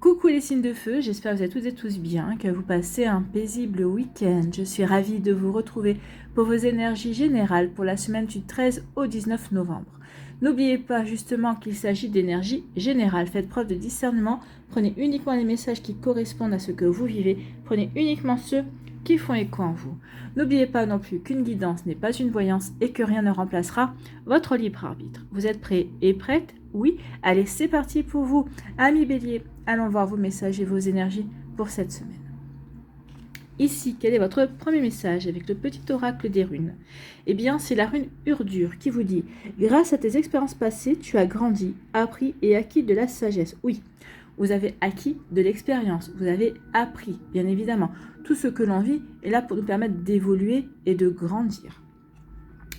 Coucou les signes de feu, j'espère que vous êtes toutes et tous bien, que vous passez un paisible week-end. Je suis ravie de vous retrouver pour vos énergies générales pour la semaine du 13 au 19 novembre. N'oubliez pas justement qu'il s'agit d'énergie générale. Faites preuve de discernement, prenez uniquement les messages qui correspondent à ce que vous vivez, prenez uniquement ceux qui font écho en vous. N'oubliez pas non plus qu'une guidance n'est pas une voyance et que rien ne remplacera votre libre arbitre. Vous êtes prêts et prêtes? Oui? Allez, c'est parti pour vous. Amis Bélier, allons voir vos messages et vos énergies pour cette semaine. Ici, quel est votre premier message avec le petit oracle des runes? Eh bien, c'est la rune Urdure qui vous dit « Grâce à tes expériences passées, tu as grandi, appris et acquis de la sagesse. » Oui, vous avez acquis de l'expérience, vous avez appris, bien évidemment. Tout ce que l'on vit est là pour nous permettre d'évoluer et de grandir.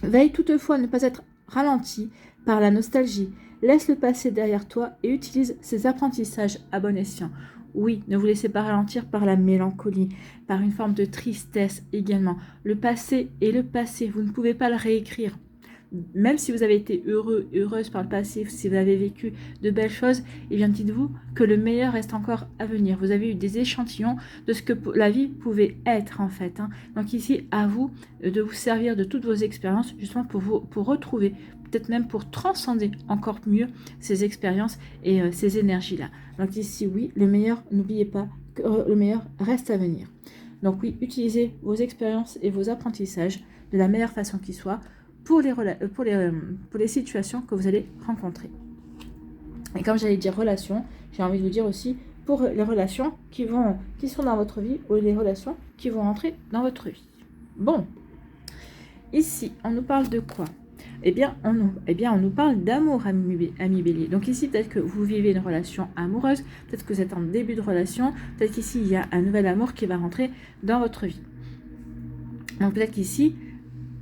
Veille toutefois à ne pas être ralenti par la nostalgie. Laisse le passé derrière toi et utilise ces apprentissages à bon escient. Oui, ne vous laissez pas ralentir par la mélancolie, par une forme de tristesse également. Le passé est le passé, vous ne pouvez pas le réécrire. Même si vous avez été heureux, heureuse par le passé, si vous avez vécu de belles choses, eh bien dites-vous que le meilleur reste encore à venir. Vous avez eu des échantillons de ce que la vie pouvait être en fait. Donc ici, à vous de vous servir de toutes vos expériences justement pour retrouver, peut-être même pour transcender encore mieux ces expériences et ces énergies-là. Donc ici, oui, le meilleur, n'oubliez pas que le meilleur reste à venir. Donc oui, utilisez vos expériences et vos apprentissages de la meilleure façon qui soit pour les situations que vous allez rencontrer. Et comme j'allais dire relations, j'ai envie de vous dire aussi pour les relations qui sont dans votre vie ou les relations qui vont rentrer dans votre vie. Bon, ici, on nous parle de quoi? Eh bien, on nous parle d'amour, amis Bélier. Donc ici, peut-être que vous vivez une relation amoureuse, peut-être que vous êtes en début de relation, peut-être qu'ici, il y a un nouvel amour qui va rentrer dans votre vie. Donc peut-être qu'ici,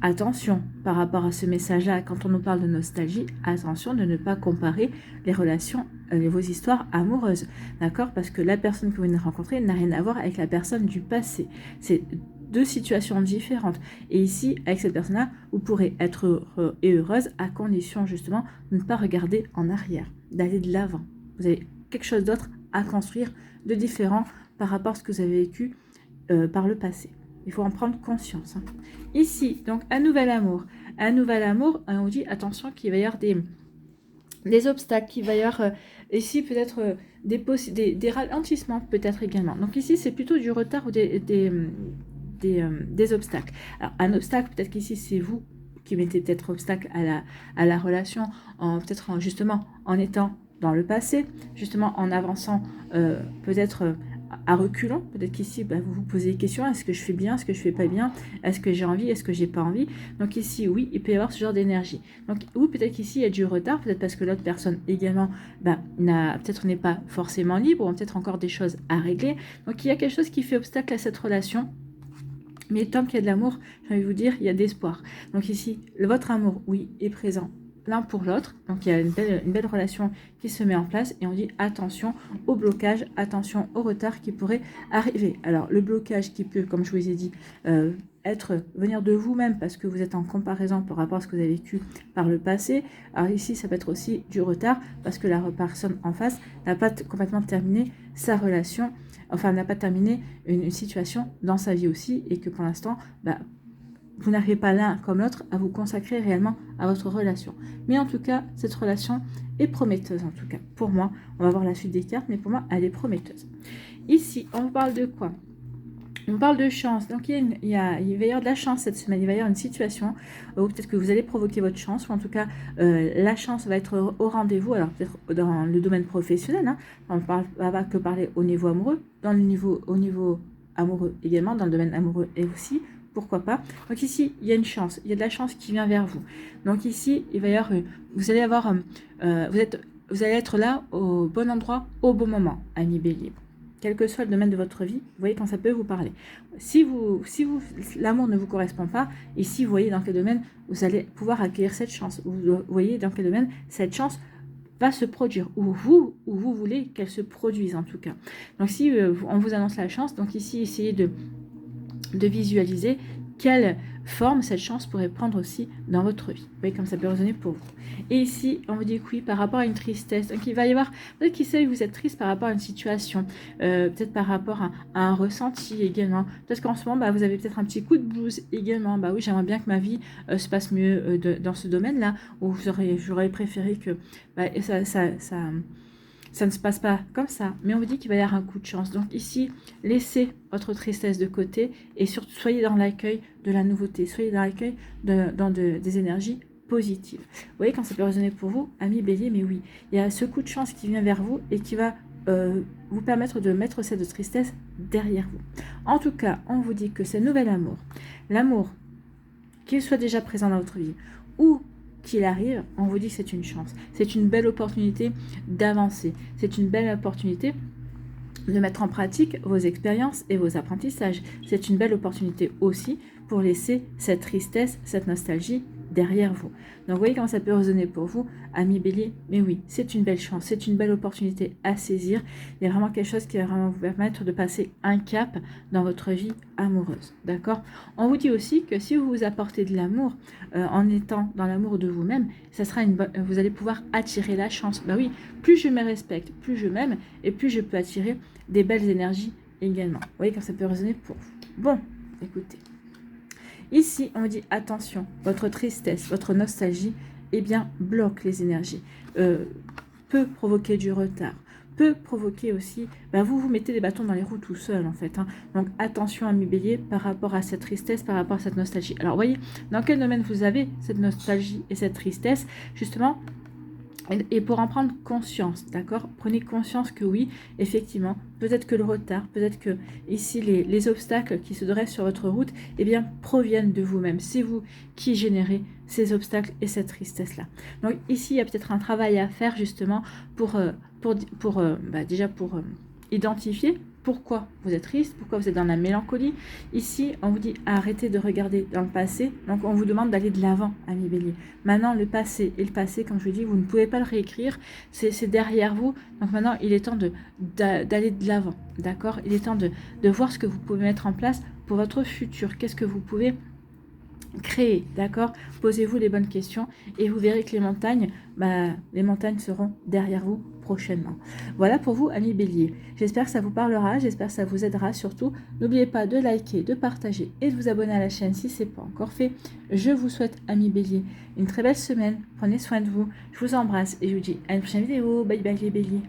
attention par rapport à ce message-là, quand on nous parle de nostalgie, attention de ne pas comparer les relations, vos histoires amoureuses, d'accord? Parce que la personne que vous venez de rencontrer n'a rien à voir avec la personne du passé. C'est deux situations différentes. Et ici, avec cette personne-là, vous pourrez être heureux et heureuse à condition justement de ne pas regarder en arrière, d'aller de l'avant. Vous avez quelque chose d'autre à construire de différent par rapport à ce que vous avez vécu par le passé. Il faut en prendre conscience. Ici, donc, un nouvel amour. Un nouvel amour, on dit, attention, qu'il va y avoir des obstacles, qu'il va y avoir ici peut-être des ralentissements, peut-être également. Donc ici, c'est plutôt du retard ou des obstacles. Alors, un obstacle, peut-être qu'ici, c'est vous qui mettez peut-être obstacle à la relation, peut-être justement en étant dans le passé, justement en avançant peut-être à reculons, peut-être qu'ici vous vous posez des questions, est-ce que je fais bien, est-ce que je fais pas bien, est-ce que j'ai envie, est-ce que j'ai pas envie. Donc ici oui, il peut y avoir ce genre d'énergie. Donc ou peut-être qu'ici il y a du retard, peut-être parce que l'autre personne également peut-être n'est pas forcément libre, ou peut-être encore des choses à régler. Donc il y a quelque chose qui fait obstacle à cette relation. Mais tant qu'il y a de l'amour, j'ai envie de vous dire, il y a d'espoir. Donc ici, votre amour, oui, est présent l'un pour l'autre. Donc il y a une belle relation qui se met en place et on dit attention au blocage, attention au retard qui pourrait arriver. Alors le blocage qui peut, comme je vous ai dit, venir de vous-même parce que vous êtes en comparaison par rapport à ce que vous avez vécu par le passé. Alors ici, ça peut être aussi du retard parce que la personne en face n'a pas complètement terminé sa relation, enfin n'a pas terminé une situation dans sa vie aussi et que pour l'instant, vous n'arrivez pas l'un comme l'autre à vous consacrer réellement à votre relation. Mais en tout cas, cette relation est prometteuse en tout cas. Pour moi, on va voir la suite des cartes, mais pour moi, elle est prometteuse. Ici, on parle de quoi? On parle de chance. Donc, il va y avoir de la chance cette semaine. Il va y avoir une situation où peut-être que vous allez provoquer votre chance, ou en tout cas, la chance va être au rendez-vous. Alors, peut-être dans le domaine professionnel, on ne va pas que parler au niveau amoureux, au niveau amoureux également, dans le domaine amoureux et aussi. Pourquoi pas? Donc ici, il y a une chance, il y a de la chance qui vient vers vous. Donc ici, il va y avoir, vous allez être là au bon endroit, au bon moment, amis Bélier. Quel que soit le domaine de votre vie, vous voyez quand ça peut vous parler. Si l'amour ne vous correspond pas, ici, vous voyez dans quel domaine vous allez pouvoir accueillir cette chance. Vous voyez dans quel domaine cette chance va se produire, ou vous voulez qu'elle se produise en tout cas. Donc si on vous annonce la chance, donc ici, essayez de visualiser quelle forme cette chance pourrait prendre aussi dans votre vie. Vous voyez comme ça peut résonner pour vous. Et ici, on vous dit que oui, par rapport à une tristesse. Donc, il va y avoir, peut-être qu'il sait que vous êtes triste par rapport à une situation, peut-être par rapport à un ressenti également. Peut-être qu'en ce moment, bah, vous avez peut-être un petit coup de blues également. Bah oui, j'aimerais bien que ma vie se passe mieux dans ce domaine-là, où j'aurais préféré que bah, ça ne se passe pas comme ça, mais on vous dit qu'il va y avoir un coup de chance. Donc ici, laissez votre tristesse de côté et surtout soyez dans l'accueil de la nouveauté, soyez dans l'accueil des énergies positives. Vous voyez quand ça peut résonner pour vous, amis Bélier, mais oui, il y a ce coup de chance qui vient vers vous et qui va vous permettre de mettre cette tristesse derrière vous. En tout cas, on vous dit que ce nouvel amour, l'amour, qu'il soit déjà présent dans votre vie ou qu'il arrive, on vous dit que c'est une chance. C'est une belle opportunité d'avancer. C'est une belle opportunité de mettre en pratique vos expériences et vos apprentissages. C'est une belle opportunité aussi pour laisser cette tristesse, cette nostalgie derrière vous. Donc vous voyez comment ça peut résonner pour vous, amis Bélier. Mais oui, c'est une belle chance, c'est une belle opportunité à saisir. Il y a vraiment quelque chose qui va vraiment vous permettre de passer un cap dans votre vie amoureuse. D'accord? On vous dit aussi que si vous vous apportez de l'amour en étant dans l'amour de vous-même, ça sera vous allez pouvoir attirer la chance. Ben oui, plus je me respecte, plus je m'aime et plus je peux attirer des belles énergies également. Vous voyez comme ça peut résonner pour vous. Bon, écoutez. Ici, on dit attention, votre tristesse, votre nostalgie, eh bien, bloque les énergies, peut provoquer du retard, peut provoquer aussi, vous mettez des bâtons dans les roues tout seul en fait. Hein. Donc attention amis Bélier par rapport à cette tristesse, par rapport à cette nostalgie. Alors voyez, dans quel domaine vous avez cette nostalgie et cette tristesse, justement. Et pour en prendre conscience, d'accord? Prenez conscience que oui, effectivement, peut-être que le retard, peut-être que ici les obstacles qui se dressent sur votre route, eh bien, proviennent de vous-même. C'est vous qui générez ces obstacles et cette tristesse-là. Donc ici, il y a peut-être un travail à faire justement pour identifier pourquoi vous êtes triste, pourquoi vous êtes dans la mélancolie. Ici, on vous dit arrêtez de regarder dans le passé. Donc, on vous demande d'aller de l'avant, amis Bélier. Maintenant, le passé, comme je vous dis, vous ne pouvez pas le réécrire. C'est derrière vous. Donc, maintenant, il est temps d'aller de l'avant. D'accord? Il est temps de voir ce que vous pouvez mettre en place pour votre futur. Qu'est-ce que vous pouvez créer, d'accord? Posez-vous les bonnes questions et vous verrez que les montagnes seront derrière vous prochainement. Voilà pour vous, amis Bélier. J'espère que ça vous parlera, j'espère que ça vous aidera surtout. N'oubliez pas de liker, de partager et de vous abonner à la chaîne si ce n'est pas encore fait. Je vous souhaite, amis Bélier, une très belle semaine. Prenez soin de vous. Je vous embrasse et je vous dis à une prochaine vidéo. Bye bye les Béliers.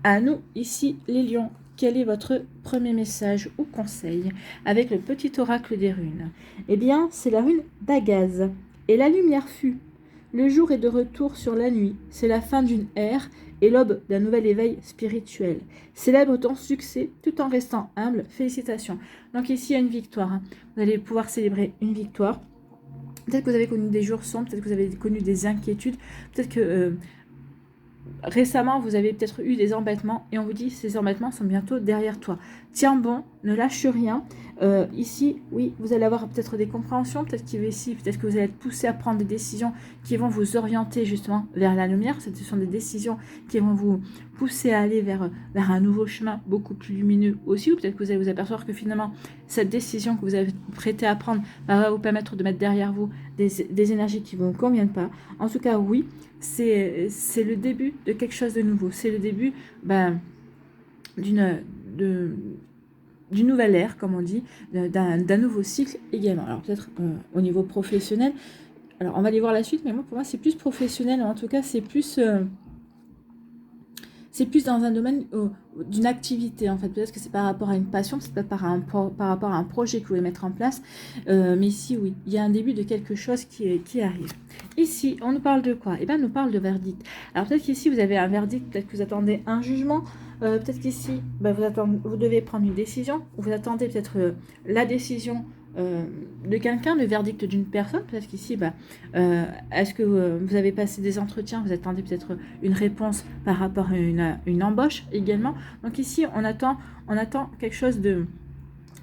À nous, ici, les lions. Quel est votre premier message ou conseil avec le petit oracle des runes? Eh bien, c'est la rune d'Agaz. Et la lumière fut. Le jour est de retour sur la nuit. C'est la fin d'une ère et l'aube d'un nouvel éveil spirituel. Célèbre ton succès tout en restant humble. Félicitations. Donc ici, il y a une victoire. Hein. Vous allez pouvoir célébrer une victoire. Peut-être que vous avez connu des jours sombres, peut-être que vous avez connu des inquiétudes, peut-être que... récemment, vous avez peut-être eu des embêtements et on vous dit ces embêtements sont bientôt derrière toi. Tiens bon, ne lâche rien. Ici, oui, vous allez avoir peut-être des compréhensions, peut-être que vous allez être poussé à prendre des décisions qui vont vous orienter justement vers la lumière. Ce sont des décisions qui vont vous pousser à aller vers un nouveau chemin beaucoup plus lumineux aussi. Ou peut-être que vous allez vous apercevoir que finalement, cette décision que vous avez prêté à prendre va vous permettre de mettre derrière vous des énergies qui ne vous conviennent pas. En tout cas, oui, c'est le début de quelque chose de nouveau. C'est le début d'une nouvelle ère, comme on dit, d'un nouveau cycle également. Alors peut-être au niveau professionnel, alors on va aller voir la suite, mais moi pour moi c'est plus professionnel, en tout cas c'est plus dans un domaine d'une activité en fait. Peut-être que c'est par rapport à une passion, c'est peut-être par rapport à un projet que vous voulez mettre en place, mais ici oui, il y a un début de quelque chose qui arrive. Ici, on nous parle de quoi? Eh bien, on nous parle de verdict. Alors peut-être qu'ici vous avez un verdict, peut-être que vous attendez un jugement, peut-être qu'ici vous devez prendre une décision, ou vous attendez peut-être la décision de quelqu'un, le verdict d'une personne. Peut-être qu'ici, est-ce que vous avez passé des entretiens, vous attendez peut-être une réponse par rapport à une embauche également. Donc ici, on attend quelque chose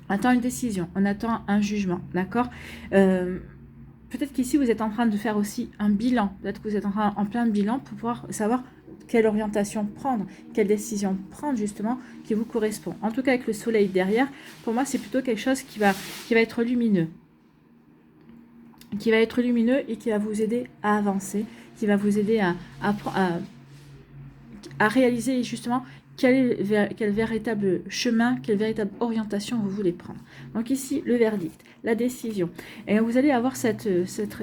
on attend une décision, on attend un jugement, d'accord? Peut-être qu'ici, vous êtes en train de faire aussi un bilan. Peut-être que vous êtes en plein bilan pour pouvoir savoir quelle orientation prendre, quelle décision prendre justement qui vous correspond. En tout cas, avec le soleil derrière, pour moi, c'est plutôt quelque chose qui va être lumineux. Qui va être lumineux et qui va vous aider à avancer, qui va vous aider à réaliser justement quel véritable chemin, quelle véritable orientation vous voulez prendre. Donc ici, le verdict, la décision. Et vous allez avoir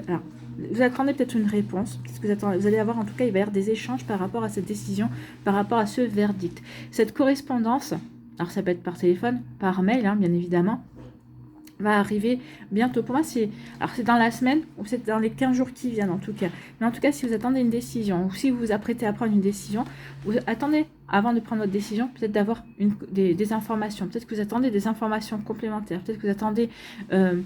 alors, vous attendez peut-être une réponse, parce que vous allez avoir, en tout cas, il va y avoir des échanges par rapport à cette décision, par rapport à ce verdict. Cette correspondance, alors ça peut être par téléphone, par mail, hein, bien évidemment, va arriver bientôt. Pour moi, c'est dans la semaine, ou c'est dans les 15 jours qui viennent en tout cas. Mais en tout cas, si vous attendez une décision, ou si vous vous apprêtez à prendre une décision, vous attendez, avant de prendre votre décision, peut-être d'avoir des informations. Peut-être que vous attendez des informations complémentaires. Peut-être que vous attendez, un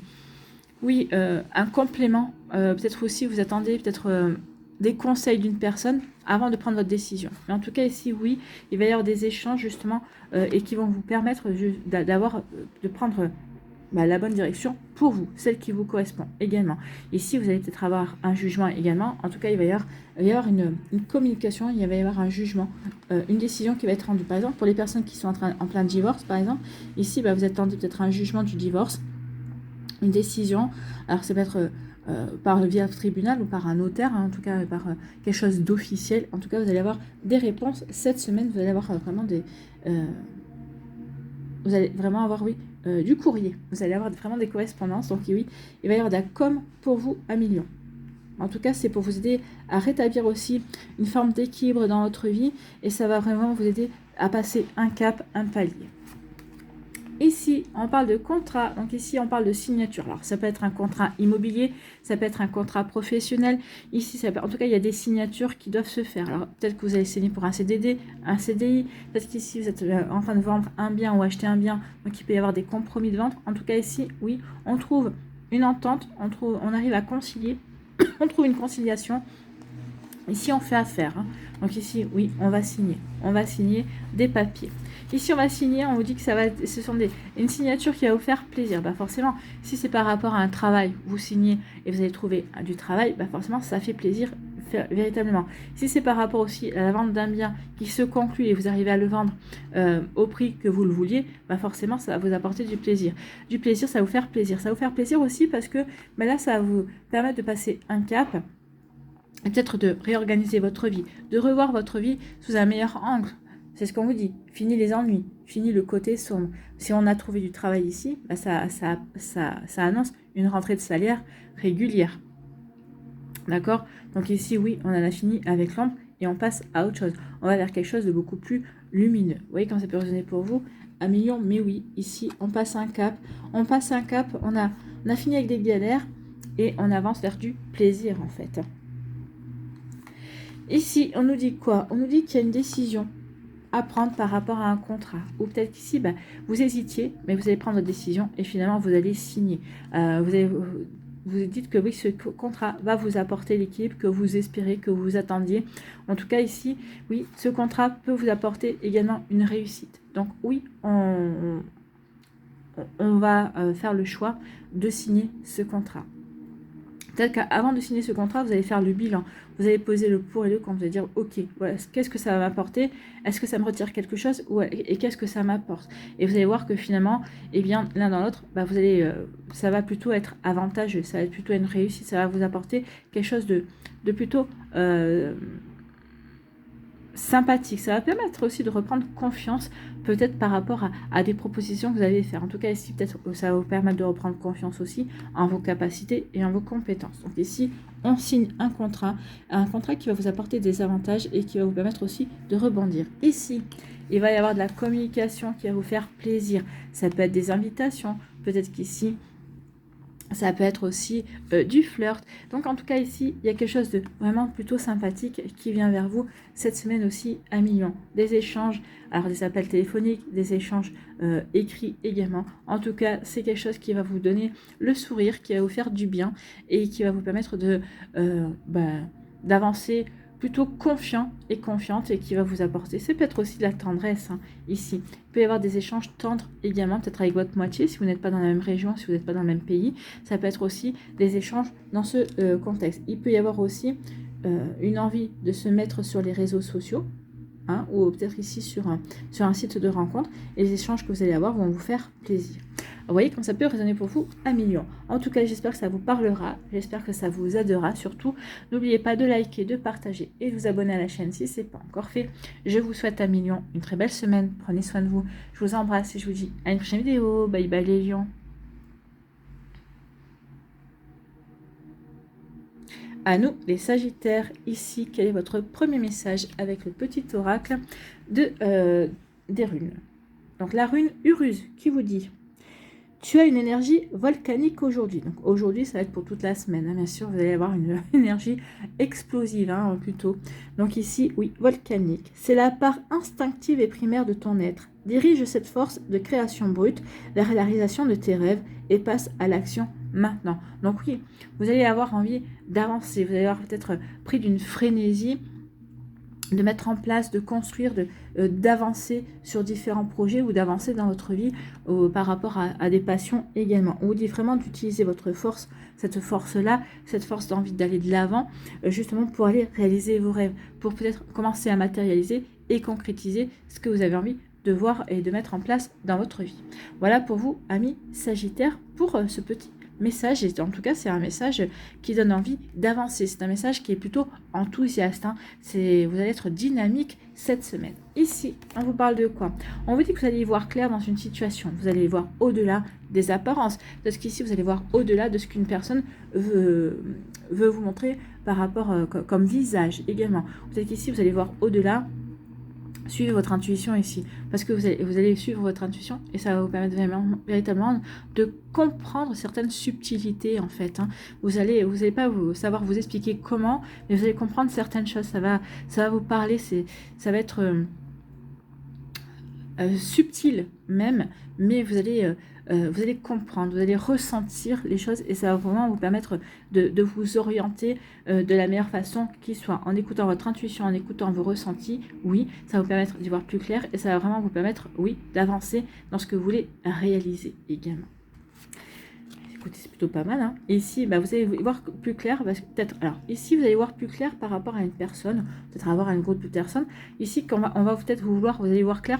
complément. Peut-être aussi, vous attendez peut-être des conseils d'une personne avant de prendre votre décision. Mais en tout cas, ici, oui, il va y avoir des échanges, justement, et qui vont vous permettre de prendre la bonne direction pour vous, celle qui vous correspond également. Ici, vous allez peut-être avoir un jugement également. En tout cas, il va y avoir une communication, il va y avoir un jugement, une décision qui va être rendue. Par exemple, pour les personnes qui sont en plein divorce, par exemple, ici, vous attendez peut-être un jugement du divorce, une décision. Alors, ça peut être par via tribunal ou par un notaire, hein, en tout cas par quelque chose d'officiel. En tout cas, vous allez avoir des réponses cette semaine. Vous allez avoir vraiment vous allez vraiment avoir, du courrier. Vous allez avoir vraiment des correspondances. Donc oui, il va y avoir de la com pour vous à millions. En tout cas, c'est pour vous aider à rétablir aussi une forme d'équilibre dans votre vie. Et ça va vraiment vous aider à passer un cap, un palier. Ici, on parle de contrat. Donc ici, on parle de signature. Alors, ça peut être un contrat immobilier, ça peut être un contrat professionnel. Ici, en tout cas, il y a des signatures qui doivent se faire. Alors, peut-être que vous allez signer pour un CDD, un CDI. Peut-être qu'ici, vous êtes en train de vendre un bien ou acheter un bien. Donc, il peut y avoir des compromis de vente. En tout cas, ici, oui, on trouve une entente. On arrive à concilier. On trouve une conciliation. Ici, on fait affaire. Hein. Donc ici, oui, on va signer. On va signer des papiers. Ici, on va signer, on vous dit que ce sont une signature qui va vous faire plaisir. Forcément, si c'est par rapport à un travail, vous signez et vous allez trouver du travail, forcément, ça fait plaisir véritablement. Si c'est par rapport aussi à la vente d'un bien qui se conclut et vous arrivez à le vendre au prix que vous le vouliez, forcément, ça va vous apporter du plaisir. Du plaisir, ça va vous faire plaisir. Ça va vous faire plaisir aussi parce que là, ça va vous permettre de passer un cap, et peut-être de réorganiser votre vie, de revoir votre vie sous un meilleur angle. C'est ce qu'on vous dit. Fini les ennuis, fini le côté sombre. Si on a trouvé du travail ici, ça annonce une rentrée de salaire régulière. D'accord? Donc ici, oui, on en a fini avec l'ombre et on passe à autre chose. On va vers quelque chose de beaucoup plus lumineux. Vous voyez quand ça peut résonner pour vous? Un million, mais oui, ici, on passe un cap. On passe un cap, on a fini avec des galères et on avance vers du plaisir, en fait. Ici, on nous dit quoi? On nous dit qu'il y a une décision à prendre par rapport à un contrat. Ou peut-être qu'ici, vous hésitiez, mais vous allez prendre votre décision et finalement, vous allez signer. Vous dites que oui, ce contrat va vous apporter l'équilibre que vous espérez, que vous attendiez. En tout cas, ici, oui, ce contrat peut vous apporter également une réussite. Donc oui, on va faire le choix de signer ce contrat. Peut-être qu'avant de signer ce contrat, vous allez faire le bilan. Vous allez poser le pour et le contre. Vous allez dire, ok, voilà, qu'est-ce que ça va m'apporter? Est-ce que ça me retire quelque chose? Et qu'est-ce que ça m'apporte? Et vous allez voir que finalement, l'un dans l'autre, ça va plutôt être avantageux. Ça va être plutôt une réussite. Ça va vous apporter quelque chose de plutôt sympathique. Ça va permettre aussi de reprendre confiance peut-être par rapport à des propositions que vous allez faire. En tout cas, ici, peut-être ça va vous permettre de reprendre confiance aussi en vos capacités et en vos compétences. Donc ici, on signe un contrat qui va vous apporter des avantages et qui va vous permettre aussi de rebondir. Ici, il va y avoir de la communication qui va vous faire plaisir. Ça peut être des invitations. Peut-être qu'ici, ça peut être aussi du flirt. Donc en tout cas ici, il y a quelque chose de vraiment plutôt sympathique qui vient vers vous cette semaine aussi à millions. Des échanges, alors des appels téléphoniques, des échanges écrits également. En tout cas, c'est quelque chose qui va vous donner le sourire, qui va vous faire du bien et qui va vous permettre d'avancer plutôt confiant et confiante et qui va vous apporter. C'est peut-être aussi de la tendresse ici. Il peut y avoir des échanges tendres également, peut-être avec votre moitié, si vous n'êtes pas dans la même région, si vous n'êtes pas dans le même pays. Ça peut être aussi des échanges dans ce contexte. Il peut y avoir aussi une envie de se mettre sur les réseaux sociaux, hein, ou peut-être ici sur un site de rencontre, et les échanges que vous allez avoir vont vous faire plaisir. Vous voyez comme ça peut résonner pour vous un million. En tout cas, j'espère que ça vous parlera, j'espère que ça vous aidera. Surtout, n'oubliez pas de liker, de partager et de vous abonner à la chaîne si ce n'est pas encore fait. Je vous souhaite un million, une très belle semaine, prenez soin de vous. Je vous embrasse et je vous dis à une prochaine vidéo. Bye bye les lions. À nous, les Sagittaires, ici, quel est votre premier message avec le petit oracle des runes. Donc la rune Uruz qui vous dit: tu as une énergie volcanique aujourd'hui. Donc aujourd'hui, ça va être pour toute la semaine. Hein, bien sûr, vous allez avoir une énergie explosive, hein, plutôt. Donc ici, oui, volcanique. C'est la part instinctive et primaire de ton être. Dirige cette force de création brute vers la réalisation de tes rêves et passe à l'action maintenant. Donc oui, vous allez avoir envie d'avancer. Vous allez avoir peut-être pris d'une frénésie de mettre en place, de construire, d'avancer sur différents projets ou d'avancer dans votre vie par rapport à des passions également. On vous dit vraiment d'utiliser votre force, cette force-là, cette force d'envie d'aller de l'avant, justement pour aller réaliser vos rêves, pour peut-être commencer à matérialiser et concrétiser ce que vous avez envie de voir et de mettre en place dans votre vie. Voilà pour vous, amis Sagittaires, pour ce petit message, et en tout cas c'est un message qui donne envie d'avancer, c'est un message qui est plutôt enthousiaste, hein. Vous allez être dynamique cette semaine. Ici, on vous parle de quoi? On vous dit que vous allez y voir clair dans une situation, vous allez y voir au-delà des apparences, parce qu'ici vous allez voir au-delà de ce qu'une personne veut vous montrer par rapport comme visage également. Vous êtes ici, vous allez voir au-delà. Suivez votre intuition ici, parce que vous allez suivre votre intuition et ça va vous permettre véritablement de comprendre certaines subtilités en fait. Hein. Vous allez pas savoir vous expliquer comment, mais vous allez comprendre certaines choses. Ça va vous parler, ça va être subtil même, mais vous allez comprendre, vous allez ressentir les choses et ça va vraiment vous permettre de vous orienter de la meilleure façon qui soit, en écoutant votre intuition, en écoutant vos ressentis. Oui, ça va vous permettre d'y voir plus clair et ça va vraiment vous permettre, oui, d'avancer dans ce que vous voulez réaliser également. Écoutez, c'est plutôt pas mal. Hein. Et ici, bah, vous allez voir plus clair, parce que peut-être, alors ici, vous allez voir plus clair par rapport à une personne, peut-être avoir un groupe de personnes. Ici, on va peut-être vous allez voir clair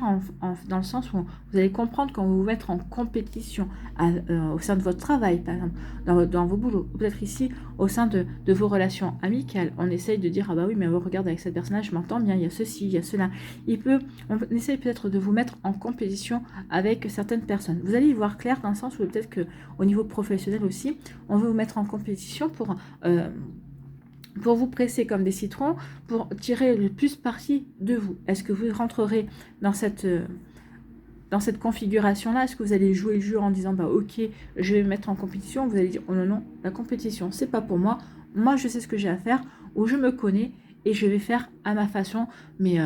dans le sens où vous allez comprendre quand vous vous mettre en compétition au sein de votre travail, par exemple, dans vos boulots. Peut-être ici, au sein de vos relations amicales, on essaye de dire, ah bah oui, mais regarde, avec cette personne-là, je m'entends bien, il y a ceci, il y a cela. On essaye peut-être de vous mettre en compétition avec certaines personnes. Vous allez y voir clair dans le sens où peut-être qu'au niveau professionnel aussi, on veut vous mettre en compétition pour vous presser comme des citrons, pour tirer le plus parti de vous. Est-ce que vous rentrerez dans cette configuration-là? Est-ce que vous allez jouer le jeu en disant, bah ok, je vais me mettre en compétition? Vous allez dire, oh non, non, la compétition, c'est pas pour moi. Moi, je sais ce que j'ai à faire, ou je me connais, et je vais faire à ma façon, mais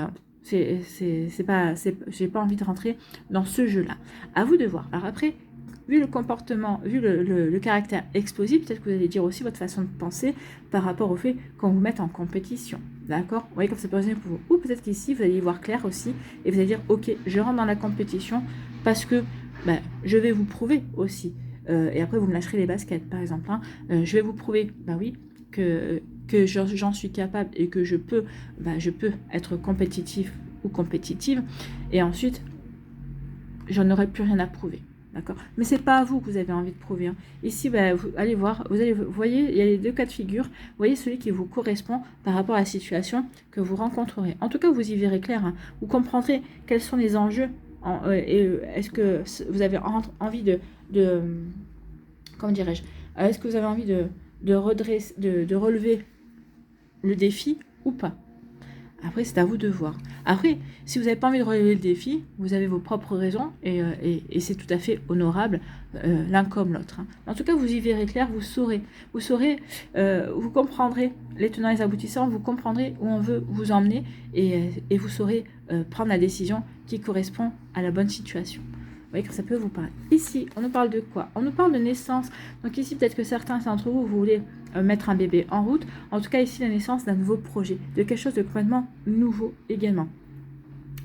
j'ai pas envie de rentrer dans ce jeu-là. À vous de voir. Alors après, vu le comportement, vu le caractère explosif, peut-être que vous allez dire aussi votre façon de penser par rapport au fait qu'on vous mette en compétition. D'accord? Vous voyez comme ça peut résonner pour vous. Ou peut-être qu'ici, vous allez y voir clair aussi et vous allez dire, ok, je rentre dans la compétition parce que je vais vous prouver aussi. Et après, vous me lâcherez les baskets, par exemple. Hein. Je vais vous prouver, bah oui, que j'en suis capable et que je peux être compétitif ou compétitive. Et ensuite, j'en aurai plus rien à prouver. D'accord. Mais c'est pas à vous que vous avez envie de prouver. Hein. Ici, vous allez voir, vous voyez, il y a les deux cas de figure. Vous voyez celui qui vous correspond par rapport à la situation que vous rencontrerez. En tout cas, vous y verrez clair. Hein. Vous comprendrez quels sont les enjeux. Est-ce que vous avez envie de comment dirais-je, est-ce que vous avez envie de relever le défi ou pas? Après, c'est à vous de voir. Après, si vous n'avez pas envie de relever le défi, vous avez vos propres raisons et c'est tout à fait honorable l'un comme l'autre. Hein. En tout cas, vous y verrez clair, vous saurez, vous comprendrez les tenants et les aboutissants, vous comprendrez où on veut vous emmener et vous saurez prendre la décision qui correspond à la bonne situation. Vous voyez que ça peut vous parler. Ici, on nous parle de quoi? On nous parle de naissance. Donc ici, peut-être que certains d'entre vous, vous voulez mettre un bébé en route. En tout cas, ici, la naissance d'un nouveau projet, de quelque chose de complètement nouveau également.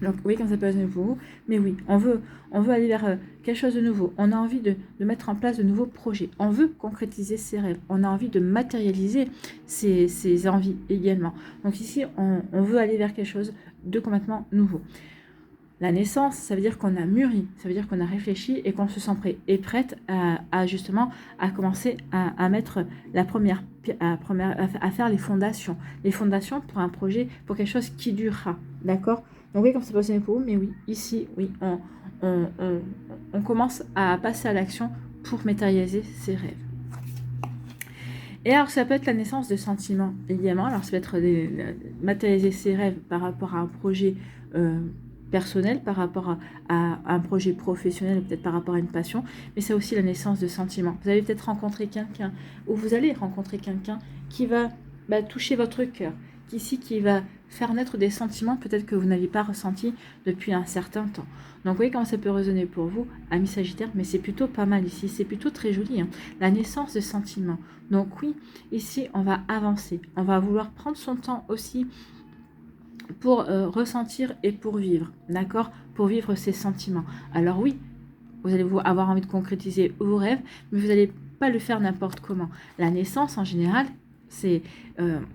Donc oui, comme ça peut résonner pour vous, mais oui, on veut aller vers quelque chose de nouveau. On a envie de mettre en place de nouveaux projets. On veut concrétiser ses rêves. On a envie de matérialiser ses envies également. Donc ici, on veut aller vers quelque chose de complètement nouveau. La naissance, ça veut dire qu'on a mûri, ça veut dire qu'on a réfléchi et qu'on se sent prêt et prête à justement à commencer à mettre la première, à faire les fondations pour un projet, pour quelque chose qui durera, d'accord? Donc oui, comme c'est possible pour vous, mais oui, ici, oui, on commence à passer à l'action pour matérialiser ses rêves. Et alors, ça peut être la naissance de sentiments également. Alors, ça peut être matérialiser ses rêves par rapport à un projet personnel, par rapport à un projet professionnel, peut-être par rapport à une passion, mais c'est aussi la naissance de sentiments. Vous allez peut-être rencontrer quelqu'un, ou vous allez rencontrer quelqu'un qui va toucher votre cœur, qui va faire naître des sentiments peut-être que vous n'aviez pas ressentis depuis un certain temps. Donc vous voyez comment ça peut résonner pour vous, amis Sagittaire, mais c'est plutôt pas mal ici, c'est plutôt très joli, hein. La naissance de sentiments. Donc oui, ici on va avancer, on va vouloir prendre son temps aussi pour ressentir et pour vivre, d'accord? Pour vivre ces sentiments. Alors oui, vous allez avoir envie de concrétiser vos rêves, mais vous n'allez pas le faire n'importe comment. La naissance en général, c'est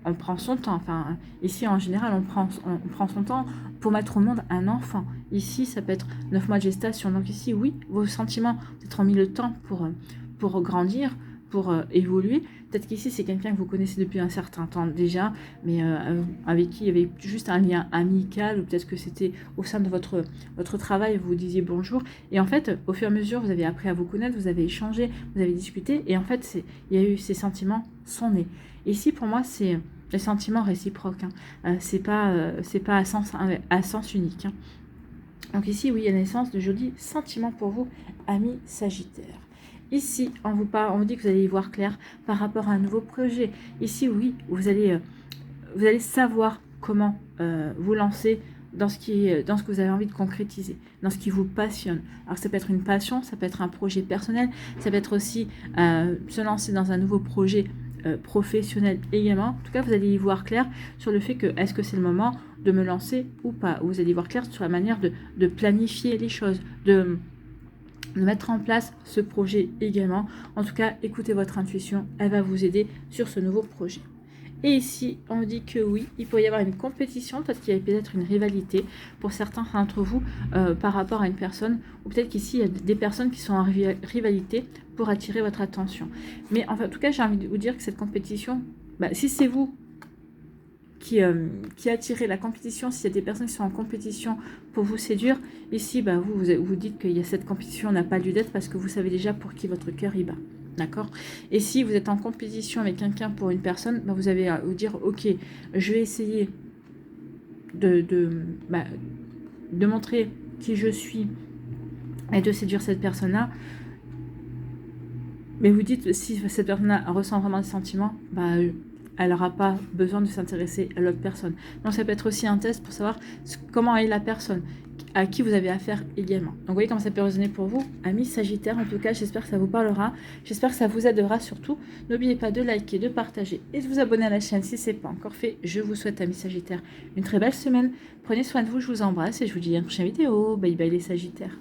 on prend son temps. Enfin, ici en général, on prend son temps pour mettre au monde un enfant. Ici, ça peut être 9 mois de gestation. Donc ici, oui, vos sentiments, peut-être ont mis le temps pour grandir, pour évoluer. Peut-être qu'ici, c'est quelqu'un que vous connaissez depuis un certain temps déjà, mais avec qui il y avait juste un lien amical, ou peut-être que c'était au sein de votre travail, vous vous disiez bonjour. Et en fait, au fur et à mesure, vous avez appris à vous connaître, vous avez échangé, vous avez discuté, et en fait, il y a eu ces sentiments sont nés. Ici, pour moi, c'est les sentiments réciproques. Hein. C'est pas à sens unique. Hein. Donc ici, oui, il y a la naissance de jolis sentiments pour vous, amis Sagittaires. Ici, on vous dit que vous allez y voir clair par rapport à un nouveau projet. Ici, oui, vous allez savoir comment vous lancer dans ce que vous avez envie de concrétiser, dans ce qui vous passionne. Alors, ça peut être une passion, ça peut être un projet personnel, ça peut être aussi se lancer dans un nouveau projet professionnel également. En tout cas, vous allez y voir clair sur le fait que est-ce que c'est le moment de me lancer ou pas. Vous allez y voir clair sur la manière de planifier les choses, de mettre en place ce projet également. En tout cas, écoutez votre intuition, elle va vous aider sur ce nouveau projet. Et ici, on dit que oui, il peut y avoir une compétition, parce qu'il y a peut-être une rivalité pour certains d'entre vous par rapport à une personne, ou peut-être qu'ici, il y a des personnes qui sont en rivalité pour attirer votre attention. Mais en tout cas, j'ai envie de vous dire que cette compétition, si c'est vous qui attirez la compétition, s'il y a des personnes qui sont en compétition pour vous séduire, ici, vous dites qu'il y a cette compétition n'a pas lieu d'être parce que vous savez déjà pour qui votre cœur y bat. D'accord? Et si vous êtes en compétition avec quelqu'un pour une personne, vous avez à vous dire, ok, je vais essayer de montrer qui je suis et de séduire cette personne-là. Mais vous dites, si cette personne-là ressent vraiment des sentiments, elle n'aura pas besoin de s'intéresser à l'autre personne. Donc ça peut être aussi un test pour savoir comment est la personne à qui vous avez affaire également. Donc vous voyez comment ça peut résonner pour vous, amis Sagittaires. En tout cas, j'espère que ça vous parlera. J'espère que ça vous aidera surtout. N'oubliez pas de liker, de partager et de vous abonner à la chaîne si ce n'est pas encore fait. Je vous souhaite, amis Sagittaires, une très belle semaine. Prenez soin de vous, je vous embrasse et je vous dis à une prochaine vidéo. Bye bye les Sagittaires.